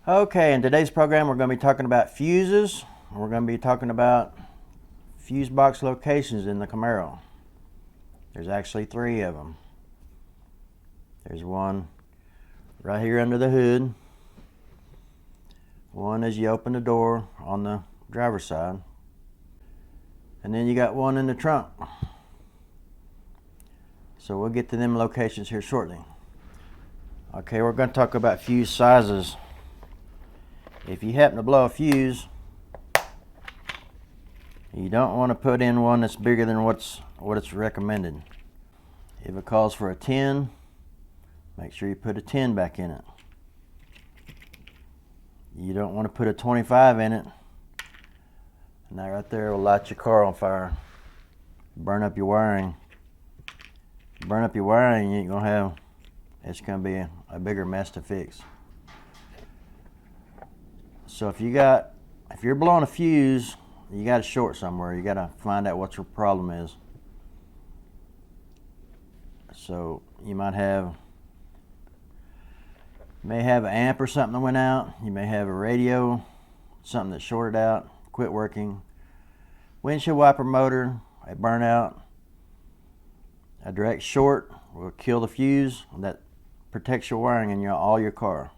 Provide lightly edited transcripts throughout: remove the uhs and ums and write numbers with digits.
Okay, in today's program we're going to be talking about fuses. We're going to be talking about fuse box locations in the Camaro. There's actually 3 of them. There's one right here under the hood. One as you open the door on the driver's side. And then you got one in the trunk. So we'll get to them locations here shortly. Okay, we're going to talk about fuse sizes. If you happen to blow a fuse, you don't want to put in one that's bigger than what it's recommended. If it calls for a 10, make sure you put a 10 back in it. You don't want to put a 25 in it. And that right there will light your car on fire. Burn up your wiring. Burn up your wiring, you ain't gonna have, it's gonna be a bigger mess to fix. So if you're blowing a fuse, you got to short somewhere. You got to find out what your problem is. So you may have an amp or something that went out. You may have a radio, something that shorted out, quit working. Windshield wiper motor, a burnout. A direct short will kill the fuse. That protects your wiring in all your car.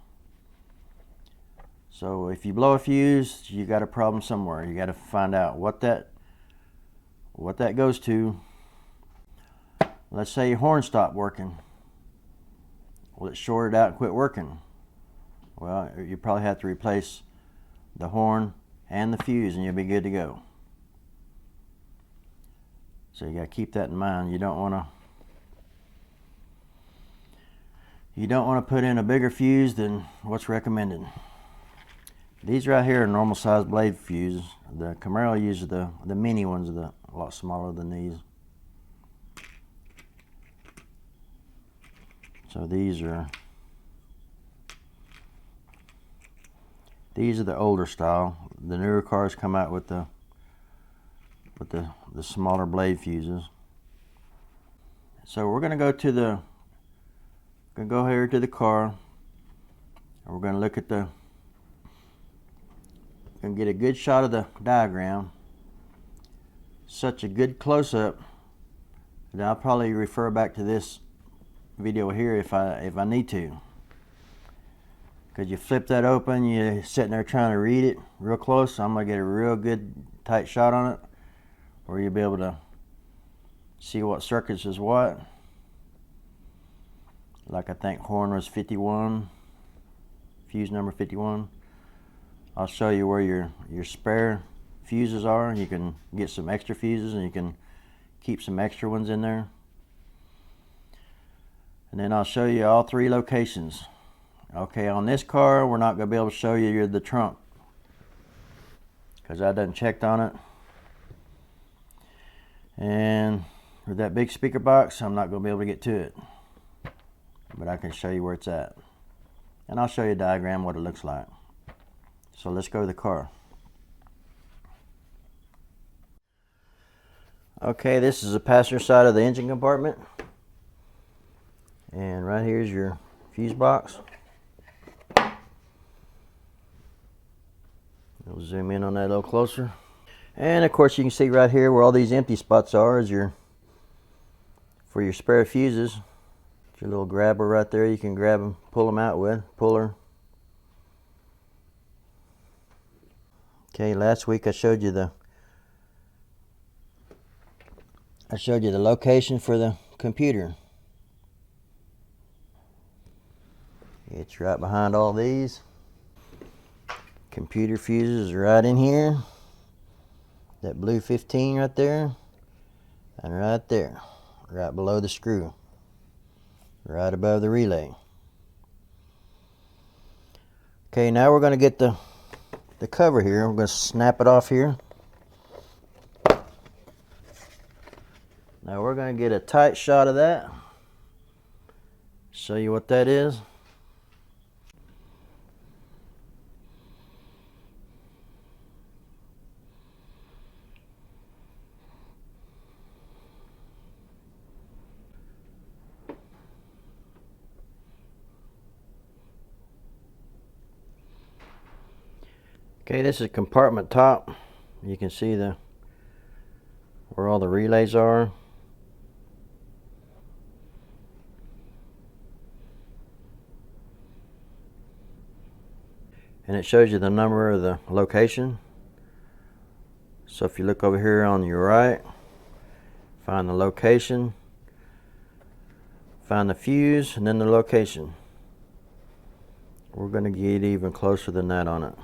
So if you blow a fuse, you got a problem somewhere. You got to find out what that goes to. Let's say your horn stopped working. Well, it shorted out and quit working. Well, you probably have to replace the horn and the fuse and you'll be good to go. So you got to keep that in mind. You don't want to put in a bigger fuse than what's recommended. These right here are normal size blade fuses. The Camaro uses the mini ones, a lot smaller than these. So these are the older style. The newer cars come out with the smaller blade fuses. So we're going to go here to the car, and we're going to look at and get a good shot of the diagram. Such a good close-up that I'll probably refer back to this video here if I need to. Because you flip that open, you're sitting there trying to read it real close. I'm going to get a real good tight shot on it, where you'll be able to see what circuits is what. Like I think horn was 51, fuse number 51. I'll show you where your spare fuses are. You can get some extra fuses and you can keep some extra ones in there. And then I'll show you all 3 locations. Okay, on this car we're not going to be able to show you the trunk because I done checked on it. And with that big speaker box, I'm not going to be able to get to it. But I can show you where it's at. And I'll show you a diagram what it looks like. So let's go to the car. Okay, this is the passenger side of the engine compartment. And right here's your fuse box. We'll zoom in on that a little closer. And of course you can see right here where all these empty spots are is for your spare fuses. Your little grabber right there, you can grab them, pull them out with, puller. Okay, last week I showed you the location for the computer. It's right behind all these. Computer fuses are right in here. That blue 15 right there, and right there, right below the screw, right above the relay. Okay, now we're going to get the cover here. We're going to snap it off here. Now we're going to get a tight shot of that. Show you what that is. Okay, this is compartment top. You can see where all the relays are. And it shows you the number of the location. So if you look over here on your right, find the location, find the fuse, and then the location. We're going to get even closer than that on it.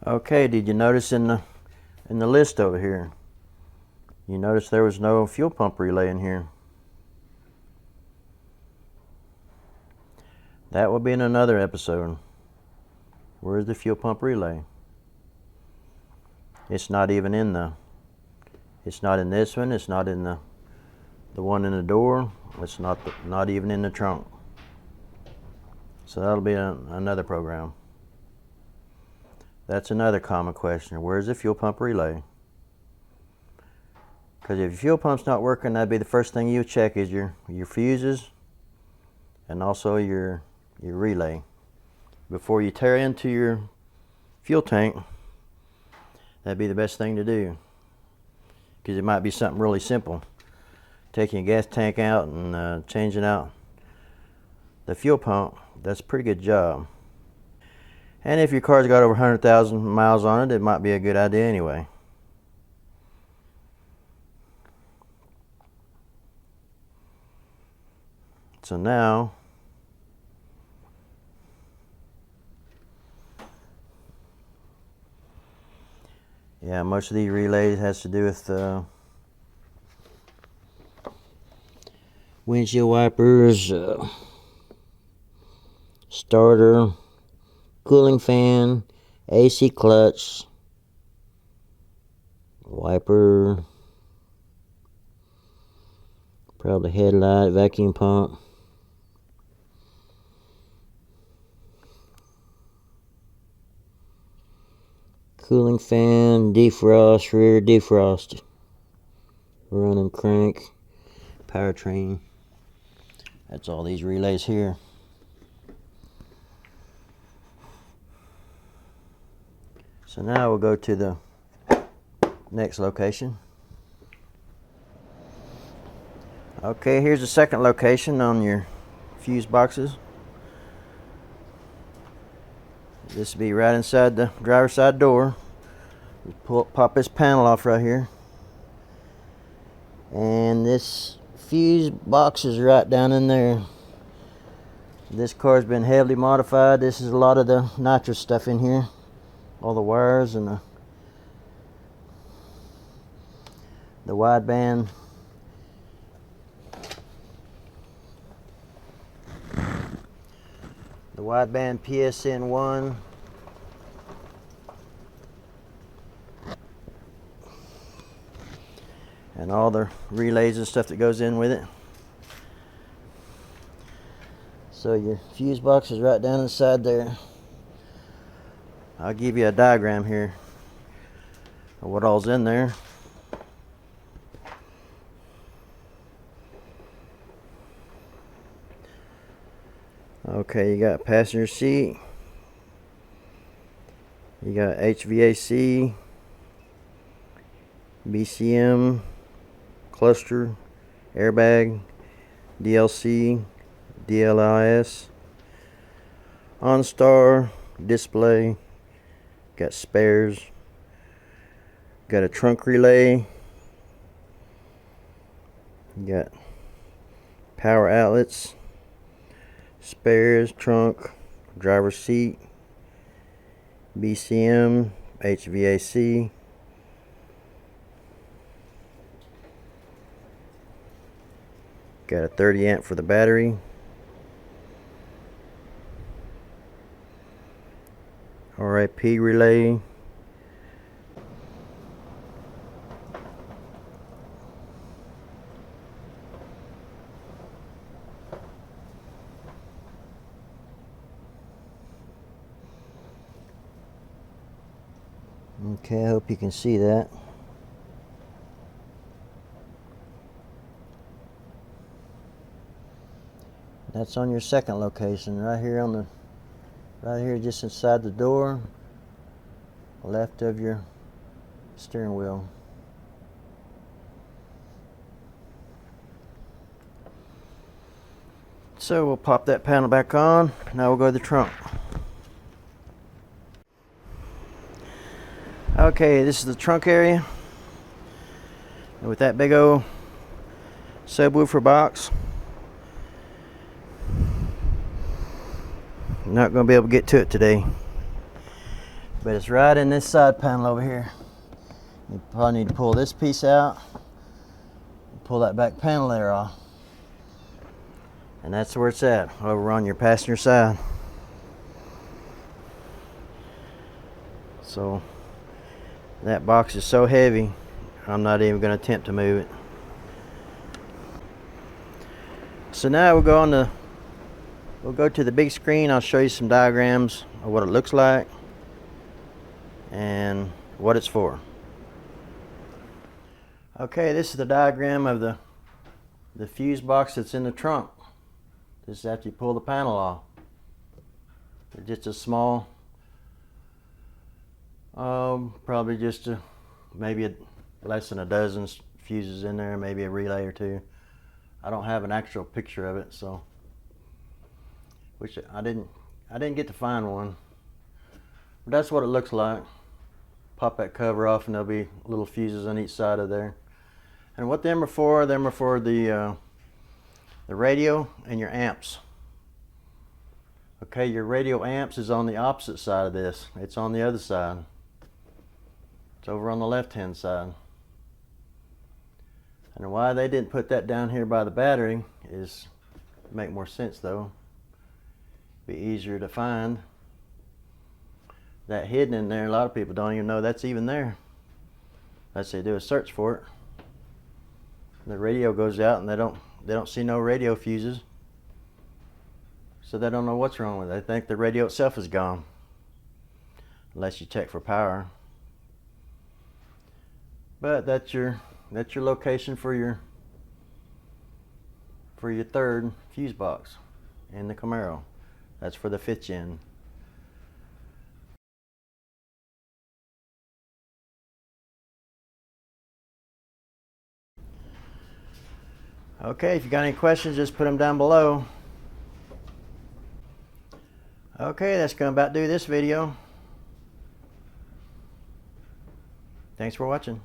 Okay, did you notice in the list over here, you notice there was no fuel pump relay in here? That will be in another episode. Where's the fuel pump relay? It's not even it's not in this one, it's not in the one in the door, it's not even in the trunk. So that'll be another program. That's another common question. Where's the fuel pump relay? Because if your fuel pump's not working, that'd be the first thing you check is your fuses and also your relay. Before you tear into your fuel tank, that'd be the best thing to do. Because it might be something really simple. Taking a gas tank out and changing out the fuel pump, that's a pretty good job. And if your car's got over 100,000 miles on it, it might be a good idea anyway. So now, yeah, most of these relays has to do with windshield wipers, starter, cooling fan, AC clutch, wiper, probably headlight, vacuum pump. Cooling fan, defrost, rear defrost, running crank, powertrain. That's all these relays here. So now we'll go to the next location. Okay, here's the second location on your fuse boxes. This will be right inside the driver's side door. Pop this panel off right here. And this fuse box is right down in there. This car's been heavily modified. This is a lot of the nitrous stuff in here. All the wires and the wideband. The wideband PSN1. And all the relays and stuff that goes in with it. So your fuse box is right down inside there. I'll give you a diagram here of what all's in there. Okay, you got passenger seat, You got HVAC, BCM, cluster, airbag, DLC, DLIS, OnStar, display, got spares, got a trunk relay, you got power outlets, spares, trunk, driver's seat, BCM, HVAC, got a 30 amp for the battery, RIP relay, okay, I hope you can see that. That's on your second location, right here just inside the door, left of your steering wheel. So we'll pop that panel back on. Now we'll go to the trunk. Okay, this is the trunk area. And with that big old subwoofer box, I'm not going to be able to get to it today. But it's right in this side panel over here. You probably need to pull this piece out, pull that back panel there off. And that's where it's at, over on your passenger side. So that box is so heavy, I'm not even going to attempt to move it. So now we'll go to the big screen. I'll show you some diagrams of what it looks like and what it's for. Okay, this is the diagram of the fuse box that's in the trunk. This is after you pull the panel off. It's just a small, probably just maybe less than a dozen fuses in there, maybe a relay or two. I don't have an actual picture of it, so which I didn't get to find one. But that's what it looks like. Pop that cover off and there'll be little fuses on each side of there. And what them are for the radio and your amps. Okay, your radio amps is on the opposite side of this. It's on the other side. It's over on the left hand side. And why they didn't put that down here by the battery is make more sense though. Be easier to find. That hidden in there, a lot of people don't even know that's even there unless they do a search for it. The radio goes out and they don't see no radio fuses, so they don't know what's wrong with it. They think the radio itself is gone unless you check for power. But that's your location for your third fuse box in the Camaro. That's for the 5th gen. Okay, if you got any questions, just put them down below. Okay, that's going to about do this video. Thanks for watching.